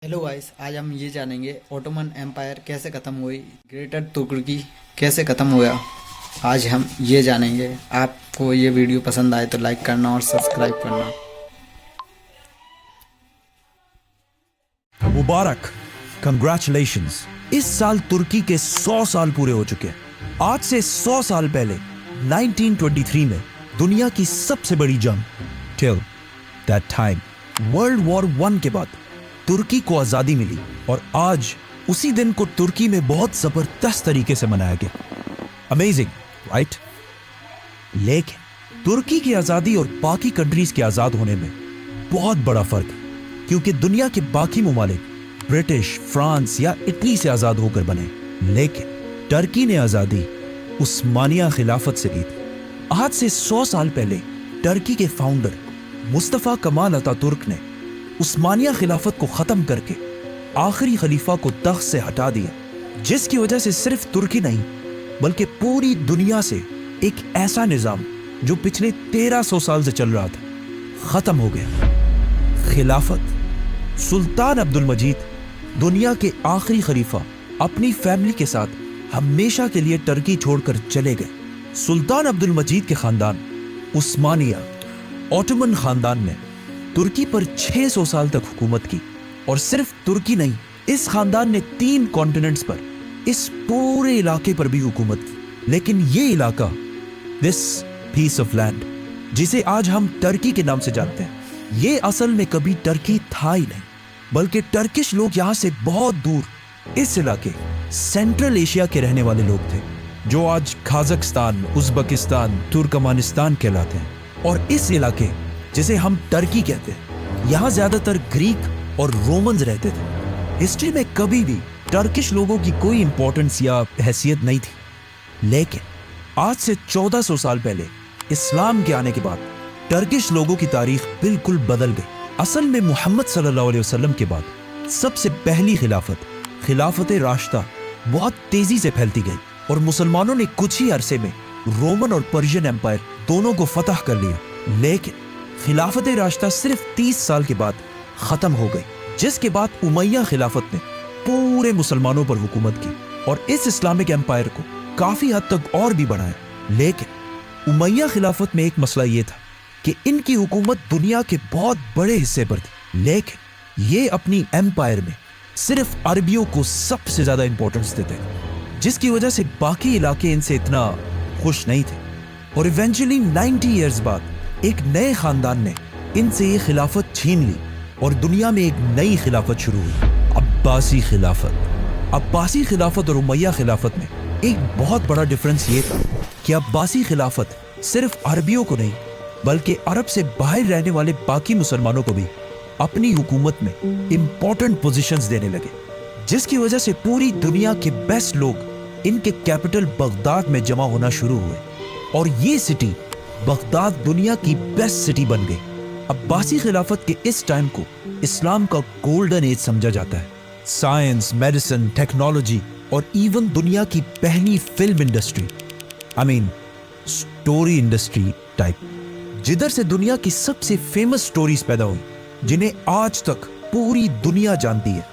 Hello guys, आज हम ये जानेंगे ओटोमन एम्पायर कैसे ख़त्म हुई, ग्रेटर तुर्की कैसे ख़त्म हुआ। आज हम ये जानेंगे। आपको ये वीडियो पसंद आए तो लाइक करना और सब्सक्राइब करना। मुबारक, कंग्रेचुलेशंस। इस साल तुर्की के 100 साल पूरे हो चुके हैं। आज से 100 साल पहले 1923 में दुनिया की सबसे बड़ी जंग till that time world war 1 के बाद तुर्की को आजादी मिली और आज उसी दिन को तुर्की में बहुत जबरदस्त तरीके से मनाया गया। Amazing, right? लेकिन तुर्की की आजादी और बाकी कंट्रीज के आजाद होने में बहुत बड़ा फर्क है, क्योंकि दुनिया के बाकी ममालिक ब्रिटिश, फ्रांस या इटली से आजाद होकर बने, लेकिन टर्की ने आजादी उस्मानिया खिलाफत से ली थी। आज से 100 साल पहले टर्की के फाउंडर मुस्तफा कमाल अतातुर्क ने उस्मानिया खिलाफत को खत्म करके आखिरी खलीफा को तख्त से हटा दिया, जिसकी वजह से सिर्फ तुर्की नहीं बल्कि पूरी दुनिया से एक ऐसा निजाम जो पिछले 1300 साल से चल रहा था खत्म हो गया। खिलाफत। सुल्तान अब्दुल मजीद, दुनिया के आखिरी खलीफा, अपनी फैमिली के साथ हमेशा के लिए टर्की छोड़कर चले गए। सुल्तान अब्दुल मजीद के खानदान उस्मानिया ऑटोमन खानदान ने तुर्की पर 600 साल तक हुकूमत की, और सिर्फ तुर्की नहीं, इस खानदान ने 3 कॉन्टिनेंट्स पर, इस पूरे इलाके पर भी हुकूमत की। लेकिन ये इलाका, दिस पीस ऑफ लैंड जिसे आज हम टर्की के नाम से जानते हैं, ये असल में कभी टर्की था ही नहीं, बल्कि टर्किश लोग यहाँ से बहुत दूर इस इलाके सेंट्रल एशिया के रहने वाले लोग थे, जो आज काजाकिस्तान, उज्बेकिस्तान, तुर्कमानिस्तान कहलाते हैं। और इस इलाके जिसे हम टर्की कहते हैं, यहाँ ज्यादातर ग्रीक और रोमन्स रहते थे। हिस्ट्री में कभी भी टर्किश लोगों की कोई इंपॉर्टेंस या हैसियत नहीं थी, लेकिन आज से 1400 साल पहले इस्लाम के आने के बाद टर्किश लोगों की तारीख बिल्कुल बदल गई। असल में मोहम्मद सल्लल्लाहु अलैहि वसल्लम के बाद सबसे पहली खिलाफत राशिदा बहुत तेजी से फैलती गई, और मुसलमानों ने कुछ ही अरसे में रोमन और पर्शियन एम्पायर दोनों को फतह कर लिया। लेकिन खिलाफत राशिदा सिर्फ 30 साल के बाद खत्म हो गई, जिसके बाद उमैया खिलाफत ने पूरे मुसलमानों पर हुकूमत की और इस इस्लामिक एम्पायर को काफी हद तक और भी बढ़ाया। लेकिन उमैया खिलाफत में एक मसला ये था कि इनकी हुकूमत दुनिया के बहुत बड़े हिस्से पर थी, लेकिन ये अपनी एम्पायर में सिर्फ अरबियों को सबसे ज्यादा इंपॉर्टेंस देते, जिसकी वजह से बाकी इलाके इनसे इतना खुश नहीं थे। और इवेंचुअली 90 इयर्स बाद एक नए खानदान ने इनसे ये खिलाफत छीन ली और दुनिया में एक नई खिलाफत शुरू हुई, अब्बासी खिलाफत। अब्बासी खिलाफत और उमैया खिलाफत में एक बहुत बड़ा डिफरेंस ये था कि अब्बासी खिलाफत सिर्फ अरबियों को नहीं बल्कि अरब से बाहर रहने वाले बाकी मुसलमानों को भी अपनी हुकूमत में इंपॉर्टेंट पोजीशंस देने लगे, जिसकी वजह से पूरी दुनिया के बेस्ट लोग इनके कैपिटल बगदाद में जमा होना शुरू हुए, और ये सिटी बगदाद दुनिया की बेस्ट सिटी बन गई। अब्बासी खिलाफत के इस टाइम को इस्लाम का गोल्डन एज समझा जाता है। साइंस, मेडिसिन, टेक्नोलॉजी और इवन दुनिया की पहली film industry, story industry type, जिधर से दुनिया की सबसे फेमस स्टोरीज पैदा हुई, जिन्हें आज तक पूरी दुनिया जानती है,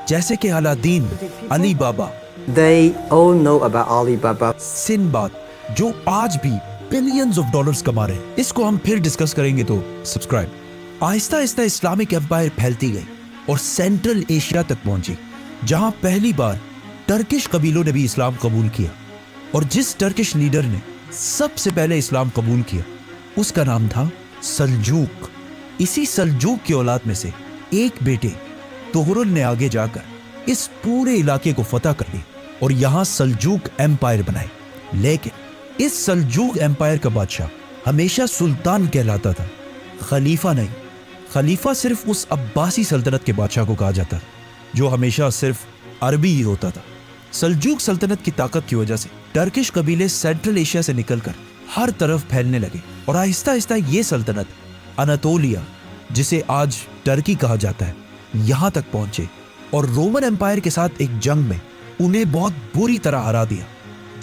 जैसे कि Aladdin, Ali Baba, They all know about Alibaba. Sinbad, जो आज भी बिलियंस ऑफ डॉलर्स कमा रहे हैं। इसको हम फिर डिस्कस करेंगे, तो subscribe. Aahista Aahista Islamic empire फैलती गई और सेंट्रल एशिया तक पहुंची, जहां पहली बार टर्किश कबीलों ने भी इस्लाम कबूल किया, और जिस टर्किश लीडर ने सबसे पहले इस्लाम कबूल किया उसका नाम था सल्जूक। इसी सल्जूक की औलाद में से एक बेटे तुगरुल ने आगे जाकर इस पूरे इलाके को फतह कर लिया और यहाँ सल्जूक एम्पायर बनाए। लेकिन इस सल्जूक एम्पायर का बादशाह हमेशा सुल्तान कहलाता था, खलीफा नहीं। खलीफा सिर्फ उस अब्बासी सल्तनत के बादशाह को कहा जाता, जो हमेशा सिर्फ अरबी ही होता था। सल्जूक सल्तनत की ताकत की वजह से टर्किश कबीले सेंट्रल एशिया से निकलकर हर तरफ फैलने लगे, और आहिस्ता आहिस्ता ये सल्तनत अनातोलिया, जिसे आज टर्की कहा जाता है, यहाँ तक पहुंचे और रोमन एम्पायर के साथ एक जंग में उन्हें बहुत बुरी तरह हरा दिया,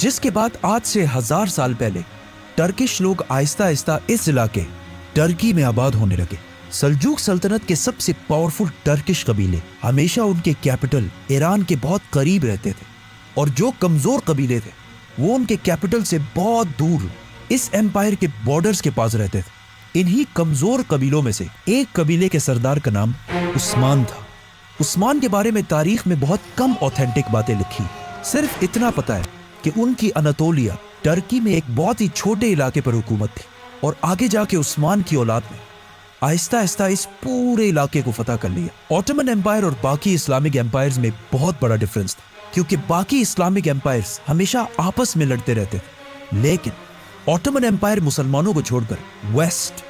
जिसके बाद आज से 1000 साल पहले टर्किश लोग आहिस्ता आहिस्ता इस इलाके टर्की में आबाद होने लगे। सल्जूक सल्तनत के सबसे पावरफुल टर्किश कबीले हमेशा उनके कैपिटल ईरान के बहुत करीब रहते थे, और जो कमजोर कबीले थे वो उनके कैपिटल से बहुत दूर इस एम्पायर के बॉर्डर्स के पास रहते थे। इन्हीं कमजोर कबीलों में से एक कबीले के सरदार का नाम उस्मान था। उस्मान के बारे में तारीख में बहुत कम ऑथेंटिक बातें लिखी, सिर्फ इतना पता है कि उनकी अनातोलिया टर्की में एक बहुत ही छोटे इलाके पर हुकूमत थी, और आगे जाके उस्मान की औलाद ने आहिस्ता आहिस्ता इस पूरे इलाके को फतह कर लिया। ऑटोमन एम्पायर और बाकी इस्लामिक एम्पायर्स में बहुत बड़ा डिफरेंस था, क्योंकि बाकी इस्लामिक एम्पायर्स हमेशा आपस में लड़ते रहते थे, लेकिन ऑटोमन एम्पायर मुसलमानों को छोड़कर वेस्ट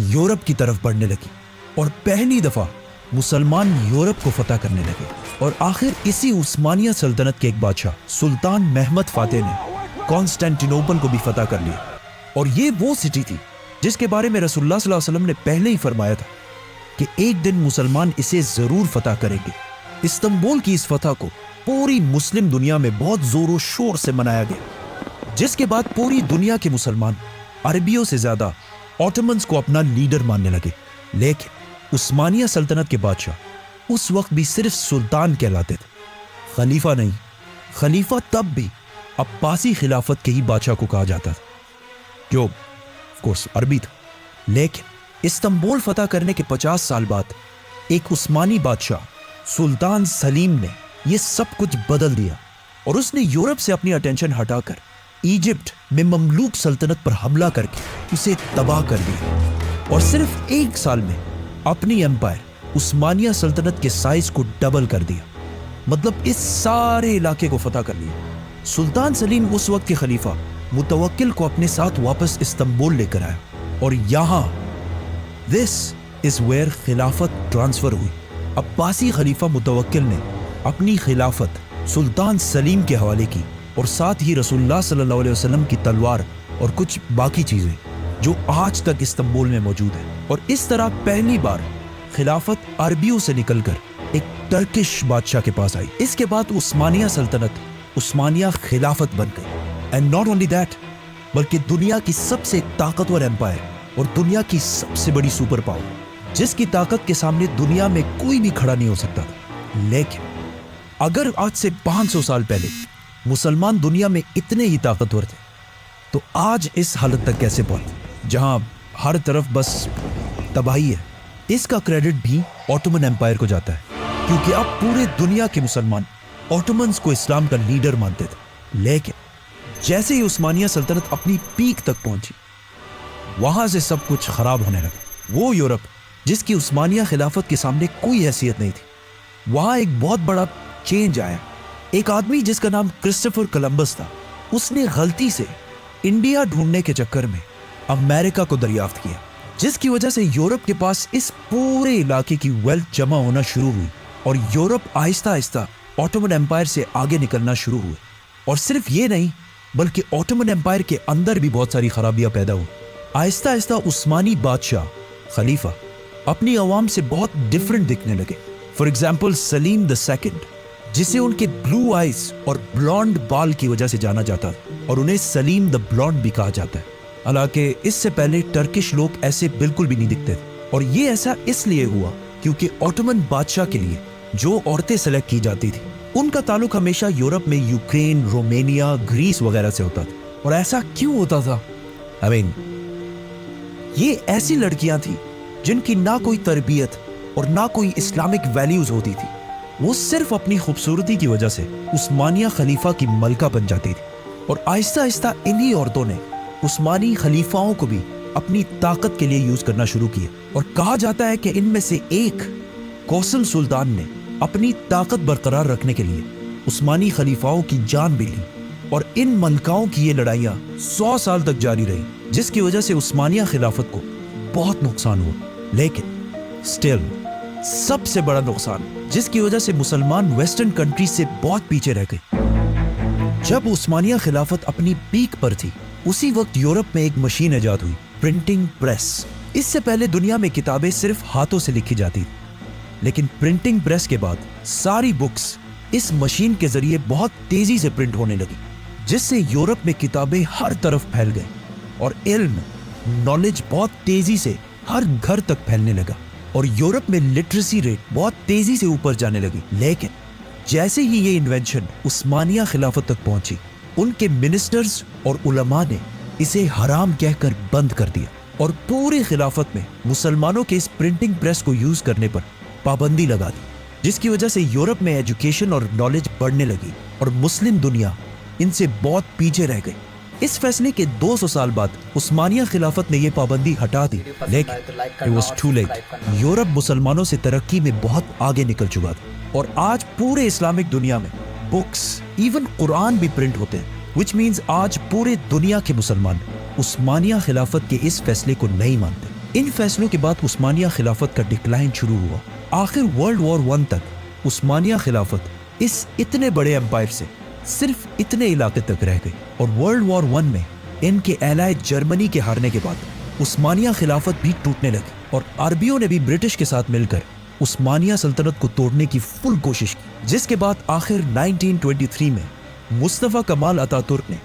यूरोप की तरफ बढ़ने लगी, और पहली दफा मुसलमान यूरोप को फतह करने लगे। और आखिर इसी उस्मानिया सल्तनत के एक बादशाह सुल्तान महमद फातेह ने कॉन्स्टेंटिनोपल को भी फतह कर लिया, और ये वो सिटी थी जिसके बारे में रसूलुल्लाह सल्लल्लाहु अलैहि वसल्लम ने पहले ही फरमाया था कि एक दिन मुसलमान इसे जरूर फतह करेंगे। इस्तांबुल की इस फतह को पूरी मुस्लिम दुनिया में बहुत जोरों शोर से मनाया गया, जिसके बाद पूरी दुनिया के मुसलमान अरबियों से ज्यादा ऑटोमन्स को अपना लीडर मानने लगे। लेकिन उस्मानिया सल्तनत के बादशाह उस वक्त भी सिर्फ सुल्तान कहलाते थे, खलीफा नहीं। खलीफा तब भी अब्बासी खिलाफत के ही बादशाह को कहा जाता था, जो कोर्स अरबी था। लेकिन इस्तांबुल फतह करने के 50 साल बाद एक उस्मानी बादशाह सुल्तान सलीम ने यह सब कुछ बदल दिया, और उसने यूरोप से अपनी अटेंशन हटाकर इजिप्ट में ममलूक सल्तनत पर हमला करके उसे तबाह कर दिया, और सिर्फ एक साल में अपनी एम्पायर उस्मानिया सल्तनत के साइज को डबल कर दिया। मतलब इस सारे इलाके को फतह कर लिया। सुल्तान सलीम उस वक्त के खलीफा मुतवक्किल को अपने साथ वापस इस्तांबुल लेकर आया, और यहां दिस इज वेयर खिलाफत ट्रांसफर हुई। अब्बासी खलीफा मुतवक्किल ने अपनी खिलाफत सुल्तान सलीम के हवाले की, और साथ ही रसूलुल्लाह सल्लल्लाहु अलैहि वसल्लम की तलवार और कुछ बाकी चीजें जो आज तक इस्तांबुल में मौजूद है। और इस तरह पहली बार खिलाफत अरबियों से निकलकर एक टर्किश बादशाह के पास आई। इसके बाद उस्मानिया सल्तनत उस्मानिया खिलाफत बन गई। एंड नॉट ओनली दैट, बल्कि दुनिया की सबसे ताकतवर एम्पायर और दुनिया की सबसे बड़ी सुपर पावर, जिसकी ताकत के सामने दुनिया में कोई भी खड़ा नहीं हो सकता था। लेकिन अगर आज से 500 साल पहले मुसलमान दुनिया में इतने ही ताकतवर थे, तो आज इस हालत तक कैसे पहुंचे जहां हर तरफ बस तबाही है? इसका क्रेडिट भी ऑटोमन एम्पायर को जाता है, क्योंकि अब पूरे दुनिया के मुसलमान ऑटोमन्स को इस्लाम का लीडर मानते थे। लेकिन जैसे ही उस्मानिया सल्तनत अपनी पीक तक पहुंची, वहां से सब कुछ खराब होने लगा। वो यूरोप जिसकी उस्मानिया खिलाफत के सामने कोई हैसियत नहीं थी, वहां एक बहुत बड़ा चेंज आया। एक आदमी जिसका नाम क्रिस्टोफर कोलंबस था, उसने गलती से इंडिया ढूंढने के चक्कर में अमेरिका को दरियाफ्त किया, जिसकी वजह से यूरोप के पास इस पूरे इलाके की वेल्थ जमा होना शुरू हुई, और Europe Aahista Aahista Ottoman empire से आगे निकलना शुरू हुए। और सिर्फ ये नहीं, बल्कि ऑटोमन एम्पायर के अंदर भी बहुत सारी खराबियां पैदा हुई। आहिस्ता आहिस्ता उस्मानी बादशाह खलीफा अपनी अवाम से बहुत डिफरेंट दिखने लगे। For example Salim the second, जिसे उनके ब्लू आइज और ब्लॉन्ड बाल की वजह से जाना जाता था, और उन्हें सलीम द ब्लॉन्ड भी कहा जाता है। हालांकि इससे पहले टर्किश लोग ऐसे बिल्कुल भी नहीं दिखते थे, और ये ऐसा इसलिए हुआ क्योंकि ऑटोमन बादशाह के लिए जो औरतें सेलेक्ट की जाती थी, उनका ताल्लुक हमेशा यूरोप में यूक्रेन, रोमेनिया, ग्रीस वगैरह से होता था। और ऐसा क्यों होता था? ये ऐसी लड़कियां थी जिनकी ना कोई तरबियत और ना कोई इस्लामिक वैल्यूज होती थी। वो सिर्फ अपनी खूबसूरती की वजह से उस्मानिया खलीफा की मलका बन जाती थी, और आहिस्ता आहिस्ता इन्हीं औरतों ने उस्मानी खलीफाओं को भी अपनी ताकत के लिए यूज करना शुरू किया। और कहा जाता है कि इनमें से एक कौसल सुल्तान ने अपनी ताकत बरकरार रखने के लिए उस्मानी खलीफाओं की जान भी ली, और इन मलकाओं की ये लड़ाइयाँ 100 साल तक जारी रही, जिसकी वजह से उस्मानिया खिलाफत को बहुत नुकसान हुआ। लेकिन स्टिल सबसे बड़ा नुकसान, जिसकी वजह से मुसलमान वेस्टर्न कंट्री से बहुत पीछे रह गए। जब उस्मानिया खिलाफत अपनी पीक पर थी, उसी वक्त यूरोप में एक मशीन इजाद हुई, प्रिंटिंग प्रेस। इससे पहले दुनिया में किताबें सिर्फ हाथों से लिखी जाती थी, लेकिन प्रिंटिंग प्रेस के बाद सारी बुक्स इस मशीन के जरिए बहुत तेजी से प्रिंट होने लगी, जिससे यूरोप में किताबें हर तरफ फैल गई, और इल्म, नॉलेज बहुत तेजी से हर घर तक फैलने लगा। اور یورپ میں لٹریسی ریٹ بہت تیزی سے اوپر جانے لگی. لیکن جیسے ہی یہ انوینشن عثمانیہ خلافت تک پہنچی ان کے منسٹرز اور علماء نے اسے حرام کہہ کر بند کر دیا اور پورے خلافت میں مسلمانوں کے اس پرنٹنگ پریس کو یوز کرنے پر پابندی لگا دی, جس کی وجہ سے یورپ میں ایجوکیشن اور نالج بڑھنے لگی اور مسلم دنیا ان سے بہت پیچھے رہ گئی. اس فیصلے کے 200 سال بعد عثمانیہ خلافت نے یہ پابندی ہٹا دی, لیکن it was too late. Europe مسلمانوں سے ترقی میں بہت آگے نکل چکا تھا اور آج پورے اسلامک دنیا میں بکس ایون قرآن بھی پرنٹ ہوتے ہیں, which means آج پورے دنیا کے مسلمان عثمانیہ خلافت کے اس فیصلے کو نہیں مانتے. ان فیصلوں کے بعد عثمانیہ خلافت کا ڈکلائن شروع ہوا. آخر ورلڈ وار 1 تک عثمانیہ خلافت اس اتنے بڑے امپائر سے صرف اتنے علاقے تک رہ گئی اور ورلڈ وار 1 میں ان کے ایلائے جرمنی کے ہارنے کے بعد عثمانیہ خلافت بھی ٹوٹنے لگی اور عربیوں نے بھی برٹش کے ساتھ مل کر عثمانیہ سلطنت کو توڑنے کی فل کوشش کی, جس کے بعد آخر 1923 میں مصطفیٰ کمال اتا ترک نے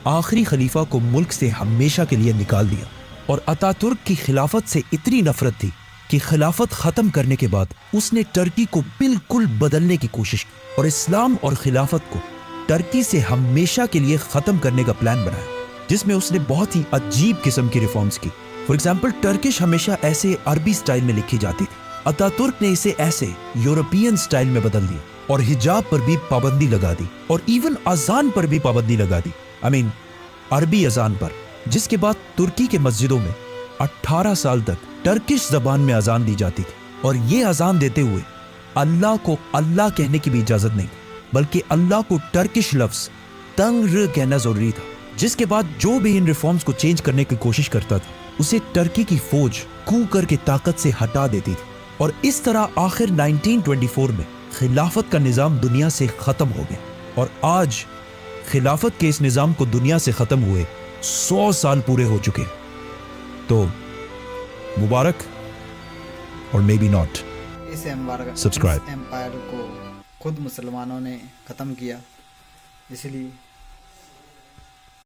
آخری خلیفہ کو ملک سے ہمیشہ کے لیے نکال دیا. اور اتا ترک کی خلافت سے اتنی نفرت تھی کہ خلافت ختم کرنے کے بعد اس نے ٹرکی کو بالکل بدلنے کی کوشش کی اور اسلام اور خلافت کو ٹرکی سے ہمیشہ کے لیے ختم کرنے کا پلان بنایا, جس میں اس نے بہت ہی عجیب قسم کی ریفارمز کی. فار ایگزامپل ٹرکش ہمیشہ ایسے عربی سٹائل میں لکھی جاتی تھی, اتا ترک نے اسے ایسے یورپین سٹائل میں بدل دیا اور حجاب پر بھی پابندی لگا دی اور ایون اذان پر بھی پابندی لگا دی, عربی اذان پر, جس کے بعد ترکی کے مسجدوں میں 18 سال تک ٹرکش زبان میں اذان دی جاتی تھی اور یہ اذان دیتے ہوئے اللہ کو اللہ کہنے کی بھی اجازت نہیں, بلکہ اللہ کو ٹرکش لفظ تنگ ر کہنا ضروری تھا. جس کے بعد جو بھی ان ریفارمز کو چینج کرنے کی کوشش کرتا تھا اسے ٹرکی کی فوج کو کر کے طاقت سے ہٹا دیتی تھی اور اس طرح آخر 1924 میں خلافت کا نظام دنیا سے ختم ہو گیا اور آج خلافت کے اس نظام کو دنیا سے ختم ہوئے 100 سال پورے ہو چکے. تو مبارک اور مے بی ناٹ. اس Subscribe. امپائر کو خود مسلمانوں نے ختم کیا, اس لیے